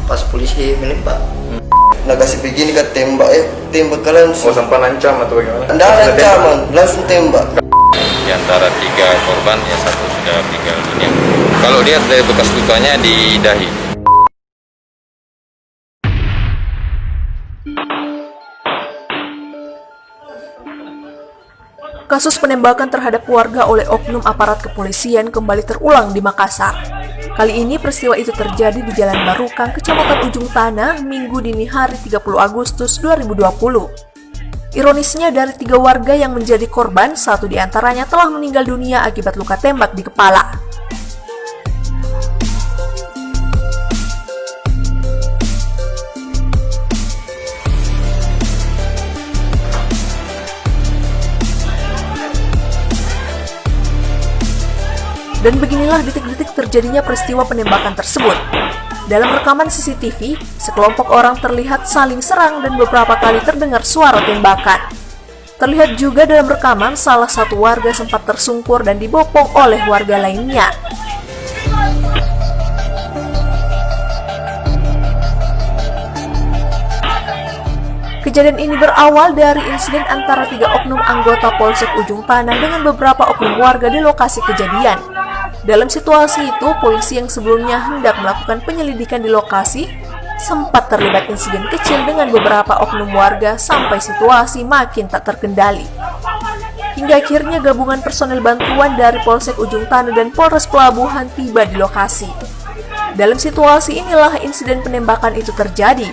pas polisi menembak. Nah kasih begini kan tembak tembak kalian. Oh, sempat ancam atau bagaimana? Anda ada ancaman, langsung tembak. Di antara 3 korban, yang 1 sudah meninggal dunia. Kalau lihat dari bekas lukanya di dahi. Kasus penembakan terhadap warga oleh oknum aparat kepolisian kembali terulang di Makassar. Kali ini peristiwa itu terjadi di Jalan Barukang, Kecamatan Ujung Tanah, Minggu dini hari 30 Agustus 2020. Ironisnya dari 3 warga yang menjadi korban, 1 diantaranya telah meninggal dunia akibat luka tembak di kepala. Dan beginilah detik-detik terjadinya peristiwa penembakan tersebut. Dalam rekaman CCTV, sekelompok orang terlihat saling serang dan beberapa kali terdengar suara tembakan. Terlihat juga dalam rekaman salah satu warga sempat tersungkur dan dibopong oleh warga lainnya. Kejadian ini berawal dari insiden antara 3 oknum anggota Polsek Ujung Tanah dengan beberapa oknum warga di lokasi kejadian. Dalam situasi itu, polisi yang sebelumnya hendak melakukan penyelidikan di lokasi sempat terlibat insiden kecil dengan beberapa oknum warga sampai situasi makin tak terkendali. Hingga akhirnya gabungan personel bantuan dari Polsek Ujung Tanah dan Polres Pelabuhan tiba di lokasi. Dalam situasi inilah insiden penembakan itu terjadi.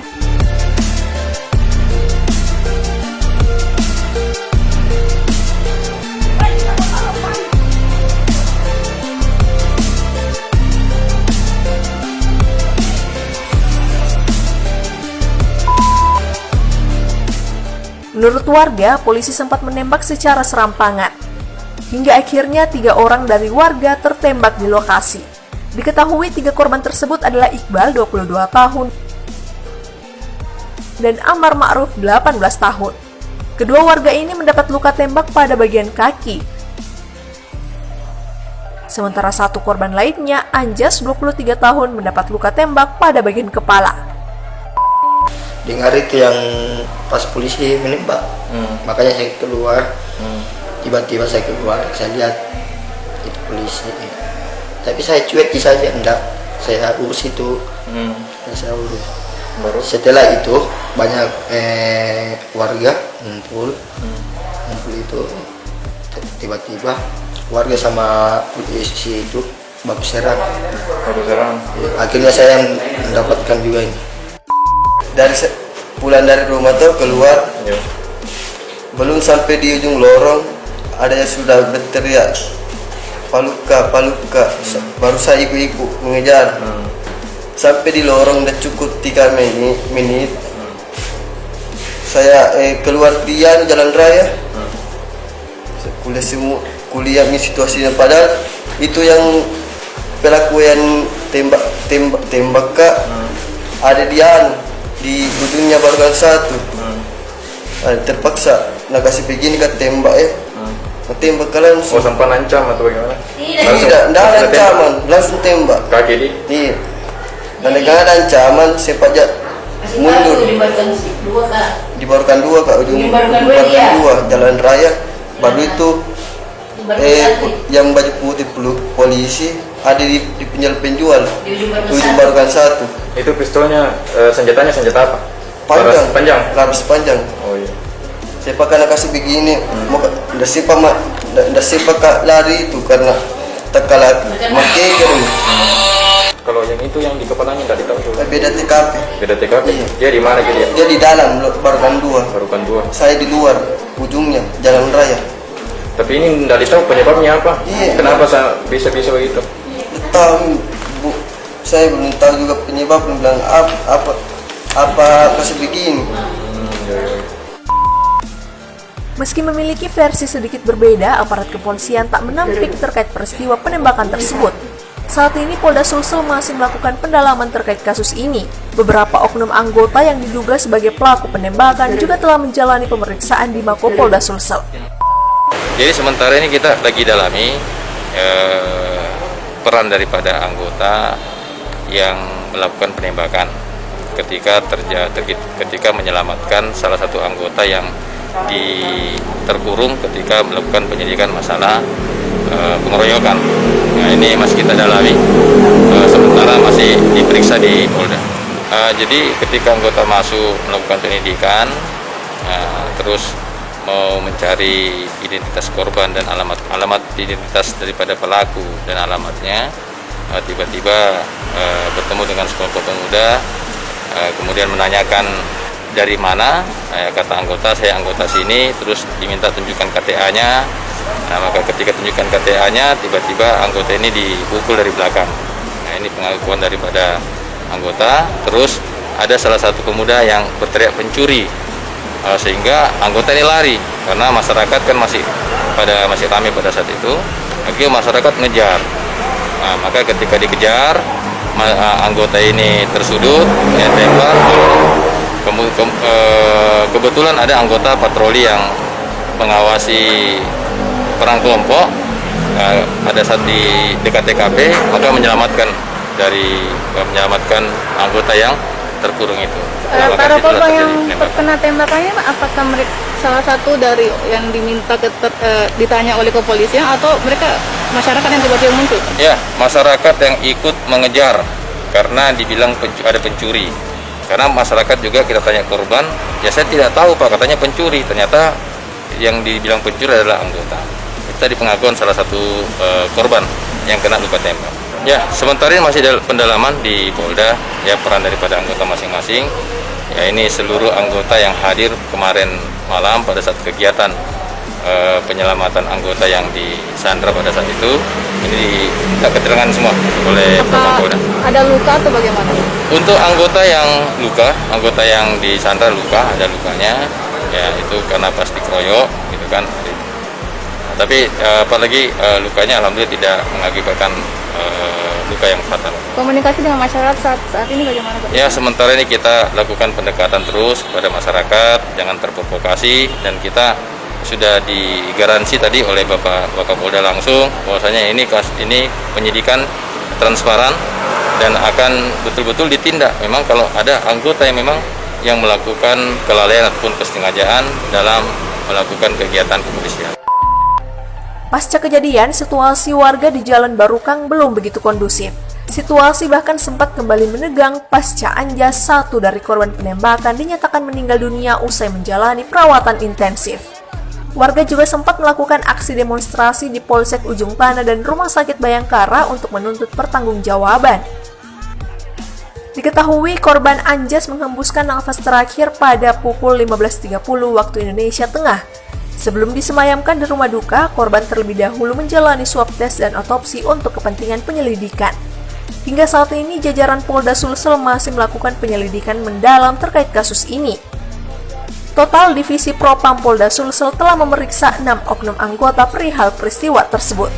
Menurut warga, polisi sempat menembak secara serampangan. Hingga akhirnya 3 orang dari warga tertembak di lokasi. Diketahui 3 korban tersebut adalah Iqbal, 22 tahun, dan Amar Ma'ruf, 18 tahun. Kedua warga ini mendapat luka tembak pada bagian kaki. Sementara 1 korban lainnya, Anjas, 23 tahun, mendapat luka tembak pada bagian kepala. Dengar itu yang pas polisi menembak, makanya saya keluar. Tiba-tiba saya keluar, saya lihat itu polisi. Tapi saya cuek saja, enggak. Saya urus itu, saya urus. Baru Setelah itu banyak warga ngumpul itu. Tiba-tiba warga sama polisi itu baku serang. Akhirnya saya yang mendapatkan juga ini. Pulang dari rumah tuh keluar, belum sampai di ujung lorong ada yang sudah berteriak paluka, baru saya ikut mengejar. Sampai di lorong udah cukup 3 menit. Saya keluar dia jalan raya, kuliah ini situasinya, padahal itu yang pelaku yang tembak kak ada di ujungnya Barukang 1. Terpaksa nak kasih begini kan tembak tembak kalian. Oh, sempat ancam atau bagaimana? Tidak ada ancaman, langsung tembak. Kaki di? Iya. Dan dengan ada ancaman saya pajak mundur. Di Barukang 2 kak, ujung Barukang 2 jalan raya. Baru itu yang baju putih polisi ada di penjual ujung Barukang 1. Itu pistolnya, senjatanya senjata apa? Panjang. Laras panjang. Oh iya. Saya pakai kasih begini, ndak siapa kak lari itu karena tekalan makai kan. Kalau yang itu yang di kepalanya tadi tahu. Beda TKP. Beda TKP. Iya. Dia di mana dia? Dia di dalam Barukang 2. Barukang 2. Saya di luar ujungnya jalan raya. Tapi ini tidak tahu penyebabnya apa. Iya. Kenapa bisa begitu? Tahu Bu, saya belum tahu juga penyebab, belum bilang apa kasih begini. Meski memiliki versi sedikit berbeda, aparat kepolisian tak menampik terkait peristiwa penembakan tersebut. Saat ini Polda Sulsel masih melakukan pendalaman terkait kasus ini. Beberapa oknum anggota yang diduga sebagai pelaku penembakan juga telah menjalani pemeriksaan di Mako Polda Sulsel. Jadi sementara ini kita lagi dalami peran daripada anggota yang melakukan penembakan. ketika menyelamatkan salah satu anggota yang terkurung ketika melakukan penyidikan masalah pengeroyokan. Nah, ini masih kita dalami, sementara masih diperiksa di Polda. Jadi ketika anggota masuk melakukan penyidikan, terus mau mencari identitas korban dan alamat identitas daripada pelaku dan alamatnya, tiba-tiba bertemu dengan sekelompok pemuda, kemudian menanyakan dari mana, kata anggota, saya anggota sini, terus diminta tunjukkan KTA-nya. Nah, maka ketika tunjukkan KTA-nya, tiba-tiba anggota ini dipukul dari belakang. Nah, ini pengakuan daripada anggota. Terus ada salah satu pemuda yang berteriak pencuri, sehingga anggota ini lari karena masyarakat kan masih ramai pada saat itu. Akhirnya masyarakat ngejar. Nah, maka ketika dikejar, anggota ini tersudut, tembak. Kebetulan ada anggota patroli yang mengawasi perang kelompok, pada saat di dekat TKP, maka menyelamatkan anggota yang terkurung itu. Para korban yang terkena tembakannya, apakah mereka salah satu dari yang diminta ditanya oleh kepolisian atau mereka masyarakat yang tiba-tiba muncul? Ya, masyarakat yang ikut mengejar karena dibilang ada pencuri. Karena masyarakat juga kita tanya korban, ya saya tidak tahu Pak, katanya pencuri. Ternyata yang dibilang pencuri adalah anggota. Itu tadi pengakuan salah satu korban yang kena luka tembak. Ya, sementara ini masih ada pendalaman di Polda, ya peran daripada anggota masing-masing. Ya, ini seluruh anggota yang hadir kemarin malam pada saat kegiatan penyelamatan anggota yang disandra pada saat itu. Ini diminta keterangan semua oleh Polda. Ada luka atau bagaimana? Untuk anggota yang disandra ada lukanya, ya itu karena pas dikeroyok, gitu kan. Nah, tapi apalagi lukanya alhamdulillah tidak mengakibatkan luka yang fatal. Komunikasi dengan masyarakat saat ini bagaimana Pak? Ya, sementara ini kita lakukan pendekatan terus kepada masyarakat, jangan terprovokasi, dan kita sudah digaransi tadi oleh Bapak Kapolda langsung bahwasanya ini penyidikan transparan dan akan betul-betul ditindak. Memang kalau ada anggota yang melakukan kelalaian ataupun kesengajaan dalam melakukan kegiatan kepolisian. Pasca kejadian, situasi warga di Jalan Barukang belum begitu kondusif. Situasi bahkan sempat kembali menegang pasca Anjas, satu dari korban penembakan, dinyatakan meninggal dunia usai menjalani perawatan intensif. Warga juga sempat melakukan aksi demonstrasi di Polsek Ujung Panah dan Rumah Sakit Bayangkara untuk menuntut pertanggungjawaban. Diketahui korban Anjas menghembuskan nafas terakhir pada pukul 15.30 waktu Indonesia Tengah. Sebelum disemayamkan di rumah duka, korban terlebih dahulu menjalani swab tes dan otopsi untuk kepentingan penyelidikan. Hingga saat ini, jajaran Polda Sulsel masih melakukan penyelidikan mendalam terkait kasus ini. Total Divisi Propam Polda Sulsel telah memeriksa 6 oknum anggota perihal peristiwa tersebut.